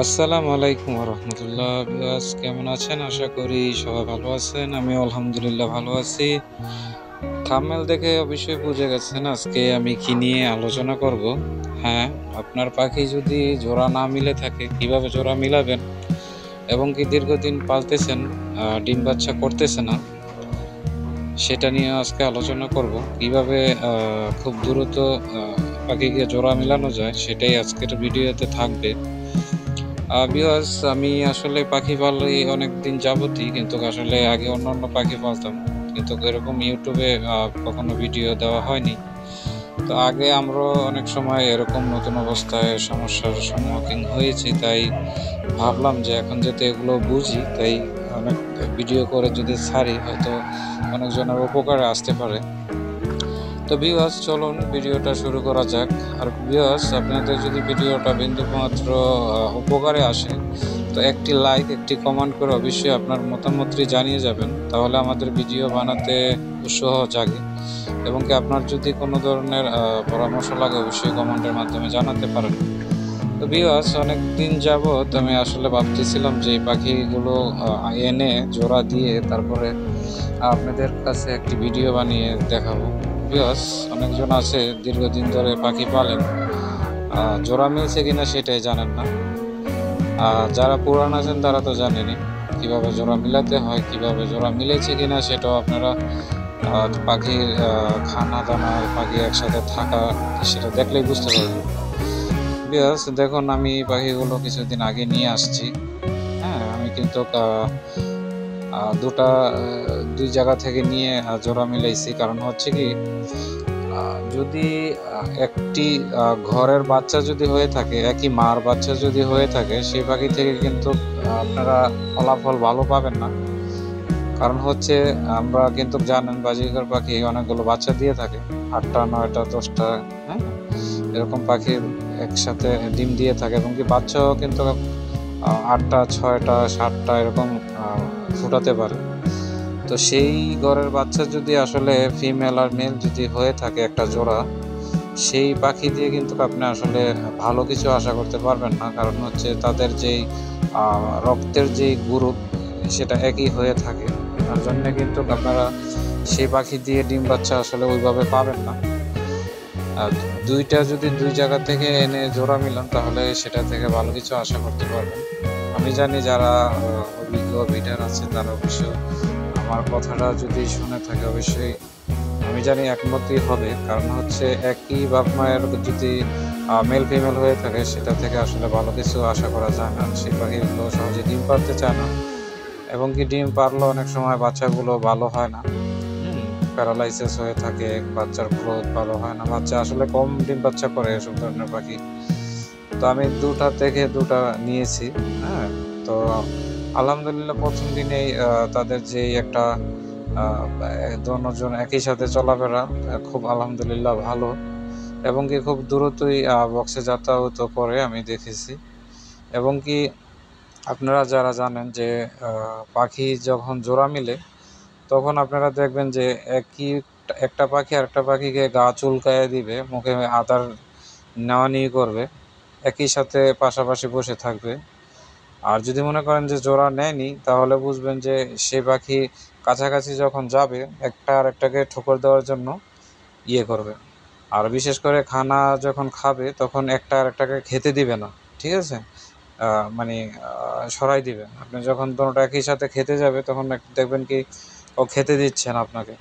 আসসালামু আলাইকুম রহমতুল্লাহ। বিয়াস কেমন আছেন? আশা করি সবাই ভালো আছেন। আমি আলহামদুলিল্লাহ ভালো আছি। থাম্বনেল দেখে অবশ্যই বুঝে গেছেন আজকে আমি কি নিয়ে আলোচনা করব। হ্যাঁ, আপনার পাখি যদি জোড়া না মিলে থাকে কিভাবে জোড়া মিলাবেন, এবং কি দীর্ঘদিন পালতেছেন ডিম বাচ্চা করতেছে না, সেটা নিয়ে আজকে আলোচনা করব। কিভাবে খুব দ্রুত পাখিকে জোড়া মিলানো যায় সেটাই আজকের ভিডিওতে থাকবে। বিকজ আমি আসলে পাখি পালি অনেক দিন যাবতই, কিন্তু আসলে আগে অন্যান্য পাখি পালতাম, কিন্তু এরকম ইউটিউবে কখনো ভিডিও দেওয়া হয়নি। তো আগে আমরা অনেক সময় এরকম নতুন অবস্থায় সমস্যার সম্মুখীন হয়েছি, তাই ভাবলাম যে এখন যেহেতু এগুলো বুঝি, তাই অনেক ভিডিও করে যদি ছাড়ি হয়তো অনেকজনের উপকারে আসতে পারে। তো ভিউয়ার্স, চলুন ভিডিওটা শুরু করা যাক। আর ভিউয়ার্স, আপনাদের যদি ভিডিওটা বিন্দুমাত্র উপকারে আসে তো একটি লাইক, একটি কমেন্ট করে অবশ্যই আপনার মতামতটি জানিয়ে যাবেন, তাহলে আমাদের ভিডিও বানাতে উৎসাহ জাগে। এবং কি আপনার যদি কোনো ধরনের পরামর্শ লাগে অবশ্যই কমেন্টের মাধ্যমে জানাতে পারেন। তো ভিউয়ার্স, অনেক দিন যাবত আমি আসলে ভাবতেছিলাম যে এই পাখিগুলো এনে জোড়া দিয়ে তারপরে আপনাদের কাছে একটি ভিডিও বানিয়ে দেখাবো। ভিউয়ার্স, অনেকজন আছে দীর্ঘদিন ধরে পাখি পালেন, জোড়া মিলছে কিনা সেটাই জানেন না। যারা পুরান আছেন তারা তো জানেনই কিভাবে জোড়া মিলাতে হয়, কিভাবে জোড়া মিলেছে কিনা সেটাও আপনারা পাখির খানা দানা, পাখি একসাথে থাকা, সেটা দেখলেই বুঝতে পারবেন। ভিউয়ার্স, দেখুন আমি পাখিগুলো কিছুদিন আগে নিয়ে আসছি। হ্যাঁ, আমি কিন্তু দুই জায়গা থেকে নিয়ে জোড়া মিলাইছি। কারণ হচ্ছে কি, যদি একটি ঘরের বাচ্চা যদি হয়ে থাকে, একই মার বাচ্চা যদি হয়ে থাকে, সেই পাখি থেকে কিন্তু আপনারা ফলাফল ভালো পাবেন না। কারণ হচ্ছে, আমরা কিন্তু জানেন বাজিকার পাখি অনেকগুলো বাচ্চা দিয়ে থাকে, 8টা 9টা 10টা, হ্যাঁ, এরকম পাখি একসাথে ডিম দিয়ে থাকে, এবং কি বাচ্চাও কিন্তু 8টা 6টা 7টা এরকম ফুটাতে পারে। তো সেই ঘরের বাচ্চা যদি আসলে ফিমেল আর মেল যদি হয়ে থাকে একটা জোড়া, সেই পাখি দিয়ে কিন্তু আপনি আসলে ভালো কিছু আশা করতে পারবেন না। কারণ হচ্ছে তাদের যেই রক্তের যেই গ্রুপ সেটা একই হয়ে থাকে, তার জন্য কিন্তু আপনারা সেই পাখি দিয়ে ডিম বাচ্চা আসলে ওইভাবে পাবেন না। আর দুইটা যদি দুই জায়গা থেকে এনে জোড়া মিলান তাহলে সেটা থেকে ভালো কিছু আশা করতে পারবেন। আমি জানি যারা অভিজ্ঞ বিডার আছে তারা অবশ্য আমার কথাটা যদি শুনে থাকে অবশ্যই আমি জানি একমতই হবে। কারণ হচ্ছে একই বাপ মায়ের যদি মেল ফিমেল হয়ে থাকে সেটা থেকে আসলে ভালো কিছু আশা করা যায় না। সেই পাখিগুলো সহজে ডিম পারতে চায় না, এবং কি ডিম পারলেও অনেক সময় বাচ্চাগুলো ভালো হয় না, প্যারালাইসিস হয়ে থাকে, বাচ্চার গ্রোথ ভালো হয় না, বাচ্চা আসলে কম ডিম বাচ্চা করে এসব ধরনের পাখি। তো আমি দুটা থেকে দুটা নিয়েছি। হ্যাঁ, তো আলহামদুলিল্লাহ প্রথম দিনেই তাদের যে একটা দুজন একই সাথে চলাফেরা খুব আলহামদুলিল্লাহ ভালো, এবং কি খুব দ্রুতই বক্সে যাতায়াত করে আমি দেখেছি। এবং কি আপনারা যারা জানেন যে পাখি যখন জোড়া মিলে তখন আপনারা দেখবেন যে একটা পাখি আর একটা পাখিকে গা চুলকায় দিবে, মুখে আদার নেওয়া নিয়ে করবে, একই সাথে পাশাপাশি বসে থাকবে। আর যদি মনে করেন যে জোড়া নেয়নি তাহলে বুঝবেন যে সে পাখি কাছাকাছি যখন যাবে একটা আর একটাকে ঠোকর দেওয়ার জন্য ইয়ে করবে। আর বিশেষ করে খানা যখন খাবে তখন একটা আর একটাকে খেতে দিবে না, ঠিক আছে, মানে সরাই দিবে। আপনি যখন দুটোটা একই সাথে খেতে যাবে তখন দেখবেন কি ও খেতে দিচ্ছেন আপনাকে,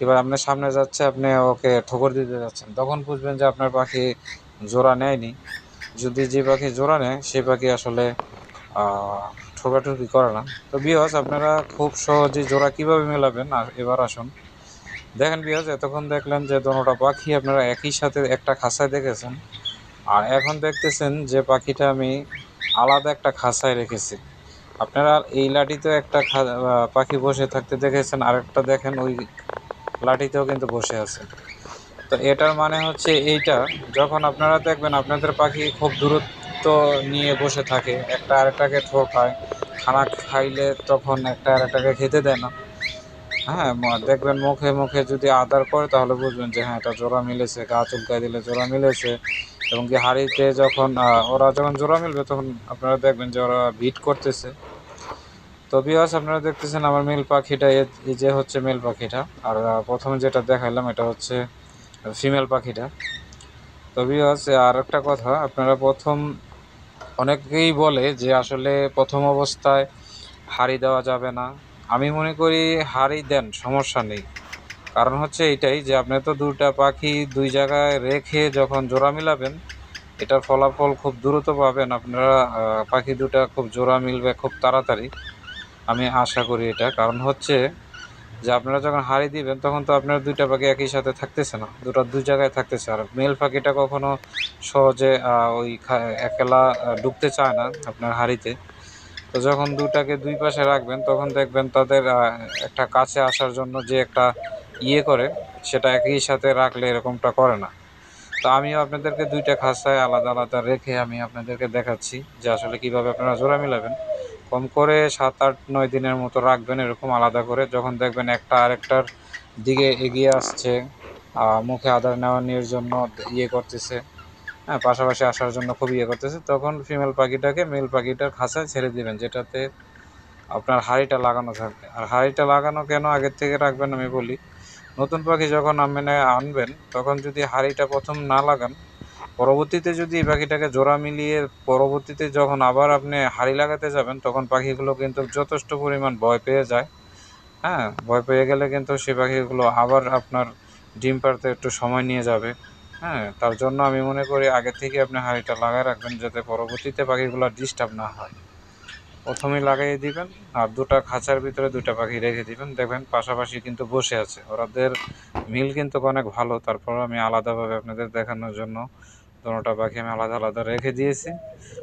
এবার আপনার সামনে যাচ্ছে, আপনি ওকে ঠোকর দিতে যাচ্ছেন, তখন বুঝবেন যে আপনার পাখি জোড়া নেয়নি। যদি যে পাখি জোড়া নেয় সেই পাখি আসলে ঠোকাঠুকি করে না। তো বিয়স, আপনারা খুব সহজেই জোড়া কিভাবে মেলাবেন আর এবার আসুন দেখেন। বিয়স, এতক্ষণ দেখলেন যে দুটোটা পাখি আপনারা একই সাথে একটা খাঁচায় দেখেছেন, আর এখন দেখতেছেন যে পাখিটা আমি আলাদা একটা খাঁচায় রেখেছি। আপনারা এই লাঠিতেও একটা পাখি বসে থাকতে দেখেছেন, আরেকটা দেখেন ওই লাঠিতেও কিন্তু বসে আছে। তো এটার মানে হচ্ছে এইটা, যখন আপনারা দেখবেন আপনাদের পাখি খুব দূরত্ব নিয়ে বসে থাকে, একটা আরেকটাকে ঠোকায়, খানা খাইলে তখন একটা আরেকটাকে খেতে দেয় না। হ্যাঁ, দেখবেন মুখে মুখে যদি আদর করে তাহলে বুঝবেন যে হ্যাঁ এটা জোড়া মিলেছে, গা চুলকায় দিলে জোড়া মিলেছে, এবং কি হাঁড়িতে যখন ওরা যখন জোড়া মিলবে তখন আপনারা দেখবেন যে ওরা বিট করতেছে। তো ভিউয়ার্স, আপনারা দেখতেছেন আমার মেল পাখিটা, এই যে হচ্ছে মেল পাখিটা, আর প্রথমে যেটা দেখাইলাম এটা হচ্ছে ফিমেল পাখিটা। তো ভিউয়ার্স, আর একটা কথা, আপনারা অনেকেই বলে যে আসলে প্রথম অবস্থায় হাঁড়ি দেওয়া যাবে না। আমি মনে করি হাঁড়ি দেন, সমস্যা নেই। কারণ হচ্ছে এইটাই যে আপনি তো দুটা পাখি দুই জায়গায় রেখে যখন জোড়া মিলাবেন, এটার ফলাফল খুব দ্রুত পাবেন আপনারা। পাখি দুটা খুব জোড়া মিলবে খুব তাড়াতাড়ি, আমি আশা করি এটা। কারণ হচ্ছে যে আপনারা যখন হাঁড়ি দিবেন তখন তো আপনার দুইটা পাখি একই সাথে থাকতেছে না, দুই জায়গায় থাকতেছে। আর মেল পাখিটা কখনো সহজে একলা ঢুকতে চায় না আপনার হাঁড়িতে। তো যখন দুটাকে দুই পাশে রাখবেন তখন দেখবেন তাদের একটা কাছে আসার জন্য যে একটা করে, সেটা একই সাথে রাখলে এরকমটা করে না। তো আমিও আপনাদেরকে দুইটা খাঁচায় আলাদা আলাদা রেখে আমি আপনাদেরকে দেখাচ্ছি যে আসলে কিভাবে আপনারা জোড়া মিলাবেন। কম করে 7, 8, 9 দিনের মতো রাখবেন এরকম আলাদা করে। যখন দেখবেন একটা আরেকটার দিকে এগিয়ে আসছে, মুখে আদার নেওয়ার জন্য করতেছে, হ্যাঁ, পাশাপাশি আসার জন্য খুব করতেছে, তখন ফিমেল পাখিটাকে মেল পাখিটার খাঁচায় ছেড়ে দিবেন, যেটাতে আপনার হাঁড়িটা লাগানো থাকবে। আর হাঁড়িটা লাগানো কেন আগের থেকে রাখবেন আমি বলি, নতুন পাখি যখন আনবেন তখন যদি হাঁড়িটা প্রথম না লাগান, পরবর্তীতে যদি এই পাখিটাকে জোড়া মিলিয়ে পরবর্তীতে যখন আবার আপনি হাঁড়ি লাগাতে যাবেন তখন পাখিগুলো কিন্তু যথেষ্ট পরিমাণ ভয় পেয়ে যায়। হ্যাঁ, ভয় পেয়ে গেলে কিন্তু সেই পাখিগুলো আবার আপনার ডিম পাড়তে একটু সময় নিয়ে যাবে। হ্যাঁ, তার জন্য আমি মনে করি আগে থেকে আপনি হাঁড়িটা লাগায় রাখবেন, যাতে পরবর্তীতে পাখিগুলো ডিস্টার্ব না হয়। প্রথমেই লাগিয়ে দিবেন, আর দুটা খাঁচার ভিতরে দুটা পাখি রেখে দিবেন, দেখবেন পাশাপাশি কিন্তু বসে আছে, ওদের মিল কিন্তু অনেক ভালো। তারপর আমি আলাদাভাবে আপনাদের দেখানোর জন্য দুটা পাখি আমি আলাদা আলাদা রেখে দিয়েছি।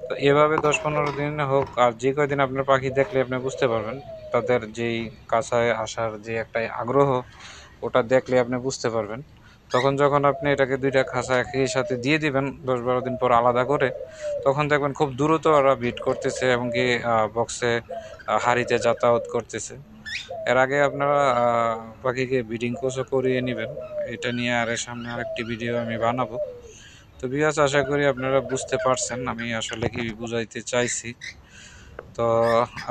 তো এভাবে 10-15 দিন হোক, আর যে কয়দিন আপনার পাখি দেখলে আপনি বুঝতে পারবেন তাদের যেই কাছায় আসার যে একটা আগ্রহ, ওটা দেখলে আপনি বুঝতে পারবেন। তখন যখন আপনি এটাকে দুইটা খাঁচা একই সাথে দিয়ে দিবেন 10-12 দিন পর আলাদা করে, তখন দেখবেন খুব দ্রুত ওরা বিট করতেছে এবং কি বক্সে হাঁড়িতে যাতায়াত করতেছে। এর আগে আপনারা পাখিকে ব্রিডিং কোর্সও করিয়ে নেবেন। এটা নিয়ে সামনে আরেকটি ভিডিও আমি বানাবো। তো ভিউয়ার্স, আশা করি আপনারা বুঝতে পারছেন আমি আসলে কি বুঝাইতে চাইছি। তো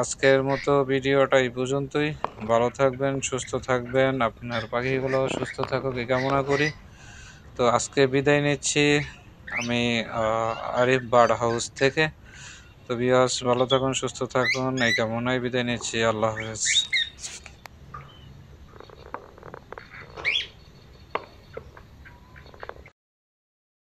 আজকের মতো ভিডিওটা এই পর্যন্তই। ভালো থাকবেন, সুস্থ থাকবেন, আপনার পাখিগুলো সুস্থ থাকুক এই কামনা করি। তো আজকে বিদায় নিচ্ছি আমি আরিফ বার্ড হাউস থেকে। তো ভিউয়ার্স, ভালো থাকুন, সুস্থ থাকুন এই কামনায় বিদায় নিচ্ছি। আল্লাহ হাফেজ।